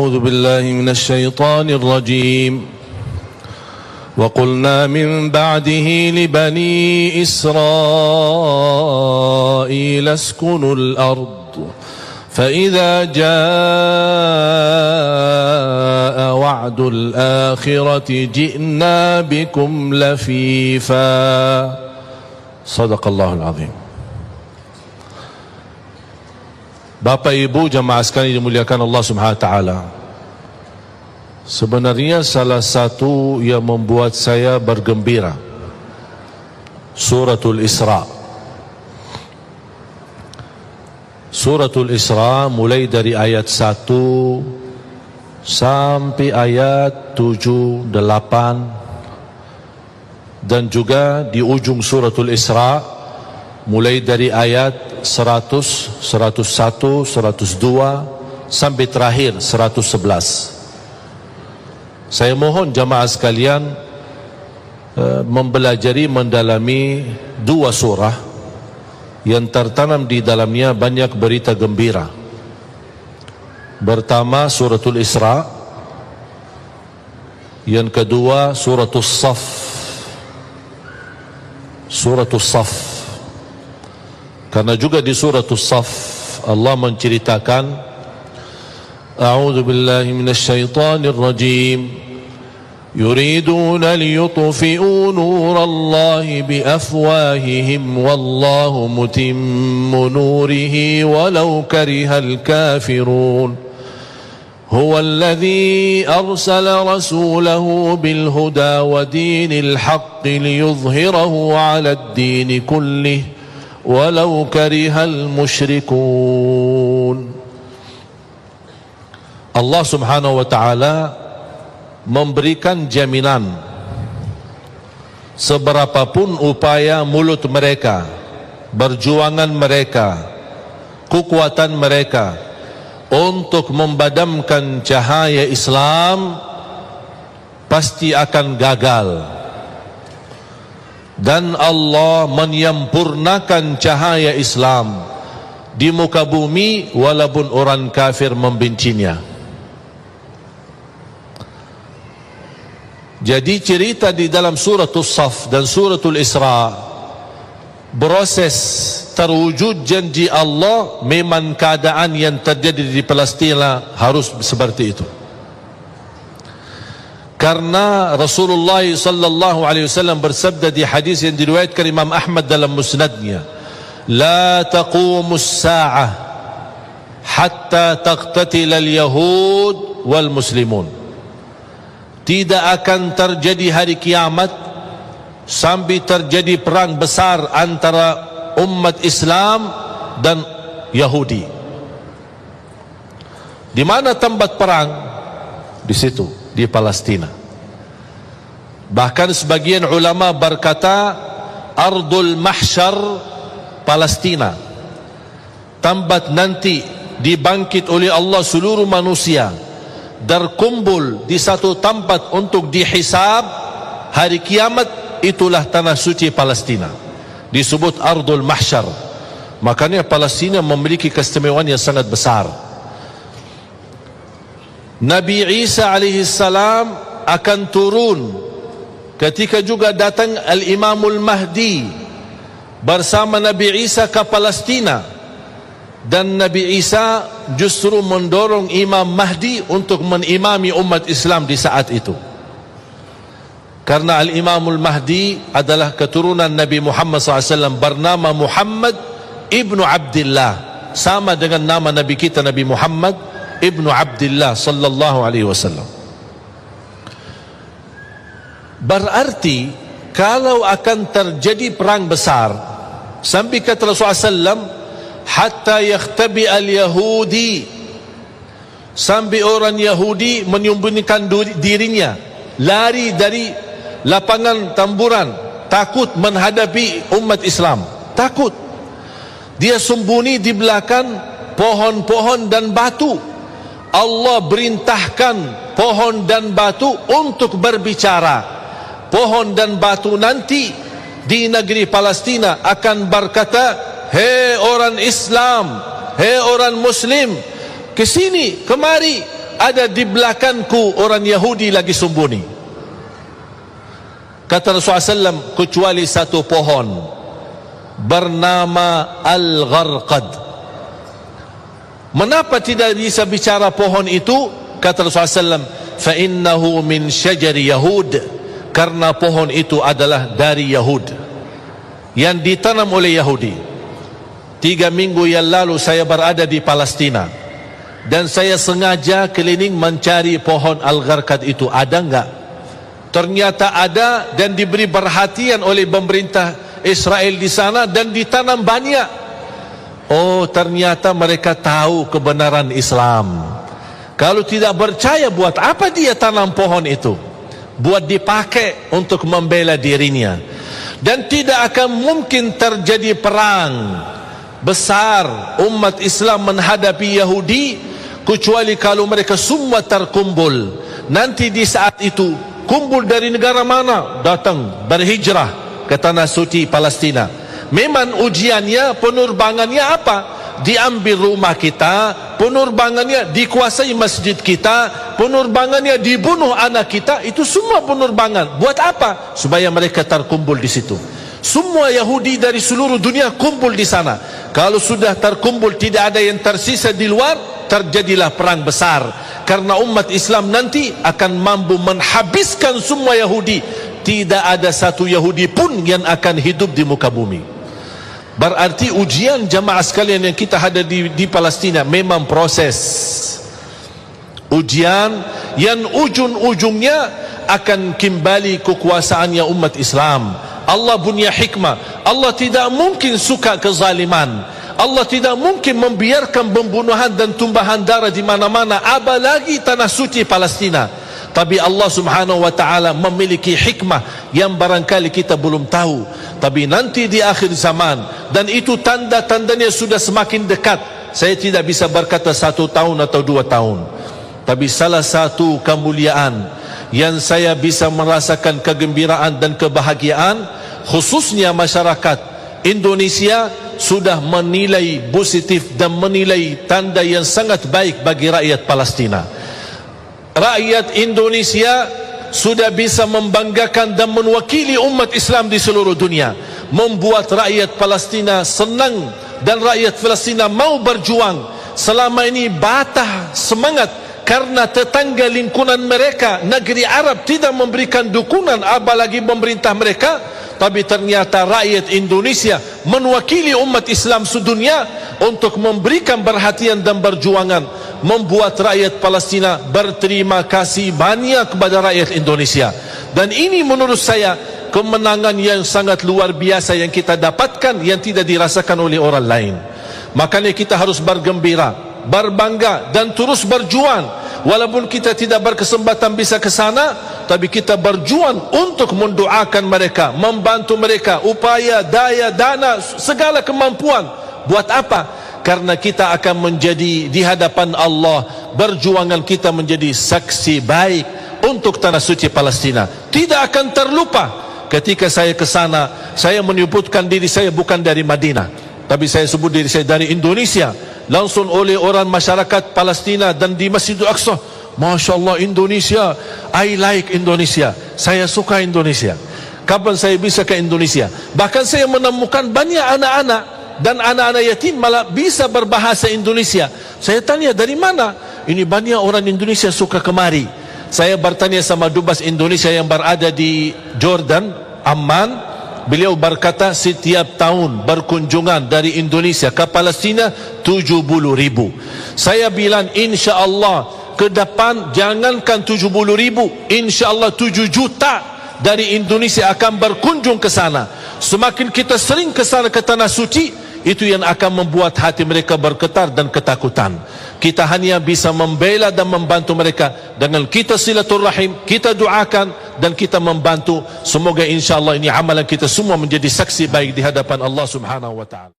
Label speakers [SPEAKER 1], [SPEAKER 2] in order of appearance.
[SPEAKER 1] أعوذ بالله من الشيطان الرجيم وقلنا من بعده لبني إسرائيل اسكنوا الأرض فإذا جاء وعد الآخرة جئنا بكم لفيفا صدق الله العظيم. Bapak Ibu jamaah sekalian dimuliakan Allah Subhanahu wa taala. Sebenarnya salah satu yang membuat saya bergembira Suratul Isra. Suratul Isra mulai dari ayat 1 sampai ayat 7, 8, dan juga di ujung Suratul Isra mulai dari ayat 100, 101, 102 sampai terakhir 111. Saya mohon jamaah sekalian mempelajari, mendalami dua surah yang tertanam di dalamnya banyak berita gembira. Pertama Suratul Isra, yang kedua Suratul Saf. Suratul Saf, karena juga di Suratul Saf Allah menceritakan A'udzu billahi minasy syaithanir rajim yuriduna liyutfi'u nurallahi biafwahihim wallahu mutimmu nurihi walau karihal kafirun huwa alladhi arsala rasulahu bil huda wa dinil haqqi liyudhhirahu 'ala ad-din kullihi walau karihal musyrikun. Allah Subhanahu wa taala memberikan jaminan seberapapun upaya mulut mereka, perjuangan mereka, kekuatan mereka untuk memadamkan cahaya Islam pasti akan gagal. Dan Allah menyempurnakan cahaya Islam di muka bumi walaupun orang kafir membencinya. Jadi cerita di dalam Suratul Saf dan Suratul Isra, proses terwujud janji Allah memang keadaan yang terjadi di Palestina harus seperti itu. Karena Rasulullah sallallahu alaihi wasallam bersabda di hadis yang diriwayatkan Imam Ahmad dalam musnadnya, la taqumus sa'ah hatta taqtatila al-yahud wal muslimun. Tidak akan terjadi hari kiamat sampai terjadi perang besar antara umat Islam dan Yahudi. Di mana tempat perang? Di situ, di Palestina. Bahkan sebagian ulama berkata Ardul Mahsyar Palestina, tempat nanti dibangkit oleh Allah seluruh manusia, berkumpul di satu tempat untuk dihisab hari kiamat. Itulah tanah suci Palestina, disebut Ardul Mahsyar. Makanya Palestina memiliki keistimewaan yang sangat besar. Nabi Isa alaihissalam akan turun ketika juga datang Al-Imamul Mahdi bersama Nabi Isa ke Palestina. Dan Nabi Isa justru mendorong Imam Mahdi untuk menimami umat Islam di saat itu. Karena Al-Imamul Mahdi adalah keturunan Nabi Muhammad SAW, bernama Muhammad ibnu Abdillah, sama dengan nama Nabi kita Nabi Muhammad ibnu Abdillah sallallahu alaihi wasallam. Berarti kalau akan terjadi perang besar, sampai kata Rasulullah SAW, hatta yakhtabi al-yahudi, sampai orang Yahudi menyembunyikan dirinya, lari dari lapangan tamburan, takut menghadapi umat Islam, takut. Dia sembunyi di belakang pohon-pohon dan batu. Allah perintahkan pohon dan batu untuk berbicara. Pohon dan batu nanti di negeri Palestina akan berkata, hei orang Islam, hei orang Muslim, ke sini, kemari ada di belakangku orang Yahudi lagi sembunyi. Kata Rasulullah SAW, kecuali satu pohon bernama Al-Gharqad. Mengapa tidak bisa bicara pohon itu? Kata Rasulullah SAW, فَإِنَّهُ مِنْ شَجَرِ يَهُودِ, karena pohon itu adalah dari Yahud, yang ditanam oleh Yahudi. 3 minggu yang lalu saya berada di Palestina, dan saya sengaja keliling mencari pohon Al-Gharqad itu. Ada enggak? Ternyata ada, dan diberi perhatian oleh pemerintah Israel di sana, dan ditanam banyak. Oh, ternyata mereka tahu kebenaran Islam. Kalau tidak percaya, buat apa dia tanam pohon itu? Buat dipakai untuk membela dirinya. Dan tidak akan mungkin terjadi perang besar umat Islam menghadapi Yahudi kecuali kalau mereka semua terkumpul. Nanti di saat itu, kumpul dari negara mana? Datang berhijrah ke tanah suci Palestina. Memang ujiannya, penerbangannya apa? Diambil rumah kita, penerbangannya dikuasai masjid kita, penerbangannya dibunuh anak kita. Itu semua penerbangan. Buat apa? Supaya mereka terkumpul di situ. Semua Yahudi dari seluruh dunia kumpul di sana. Kalau sudah terkumpul, tidak ada yang tersisa di luar, terjadilah perang besar. Karena umat Islam nanti akan mampu menghabiskan semua Yahudi. Tidak ada satu Yahudi pun yang akan hidup di muka bumi. Berarti ujian jamaah sekalian yang kita ada di Palestina memang proses ujian yang ujung-ujungnya akan kembali kekuasaannya umat Islam. Allah punya hikmah. Allah tidak mungkin suka kezaliman. Allah tidak mungkin membiarkan pembunuhan dan tumpahan darah di mana-mana, apalagi tanah suci Palestina. Tapi Allah Subhanahu wa ta'ala memiliki hikmah yang barangkali kita belum tahu. Tapi nanti di akhir zaman, dan itu tanda-tandanya sudah semakin dekat. Saya tidak bisa berkata 1 tahun atau 2 tahun. Tapi salah satu kemuliaan yang saya bisa merasakan kegembiraan dan kebahagiaan, khususnya masyarakat Indonesia sudah menilai positif dan menilai tanda yang sangat baik bagi rakyat Palestina. Rakyat Indonesia sudah bisa membanggakan dan mewakili umat Islam di seluruh dunia, membuat rakyat Palestina senang dan rakyat Palestina mau berjuang. Selama ini batah semangat karena tetangga lingkungan mereka, negeri Arab, tidak memberikan dukungan, apalagi pemerintah mereka. Tapi ternyata rakyat Indonesia mewakili umat Islam sedunia untuk memberikan perhatian dan perjuangan, membuat rakyat Palestina berterima kasih banyak kepada rakyat Indonesia. Dan ini menurut saya kemenangan yang sangat luar biasa yang kita dapatkan, yang tidak dirasakan oleh orang lain. Makanya kita harus bergembira, berbangga, dan terus berjuang. Walaupun kita tidak berkesempatan bisa ke sana, tapi kita berjuang untuk mendoakan mereka, membantu mereka, upaya, daya, dana, segala kemampuan. Buat apa? Karena kita akan menjadi di hadapan Allah, berjuangan kita menjadi saksi baik untuk tanah suci Palestina. Tidak akan terlupa. Ketika saya ke sana, saya menyebutkan diri saya bukan dari Madinah, tapi saya sebut diri saya dari Indonesia. Langsung oleh orang masyarakat Palestina dan di Masjidil Aqsa, Masya Allah Indonesia, I like Indonesia, saya suka Indonesia. Kapan saya bisa ke Indonesia? Bahkan saya menemukan banyak anak-anak dan anak-anak yatim malah bisa berbahasa Indonesia. Saya tanya, dari mana? Ini banyak orang Indonesia suka kemari. Saya bertanya sama dubes Indonesia yang berada di Jordan, Amman. Beliau berkata setiap tahun berkunjungan dari Indonesia ke Palestina 70.000. Saya bilang insya Allah ke depan jangankan 70.000, insya Allah 7 juta dari Indonesia akan berkunjung ke sana. Semakin kita sering ke sana, ke tanah suci, itu yang akan membuat hati mereka bergetar dan ketakutan. Kita hanya bisa membela dan membantu mereka dengan kita silaturahim, kita doakan dan kita membantu. Semoga insyaAllah ini amalan kita semua menjadi saksi baik di hadapan Allah Subhanahu wa ta'ala.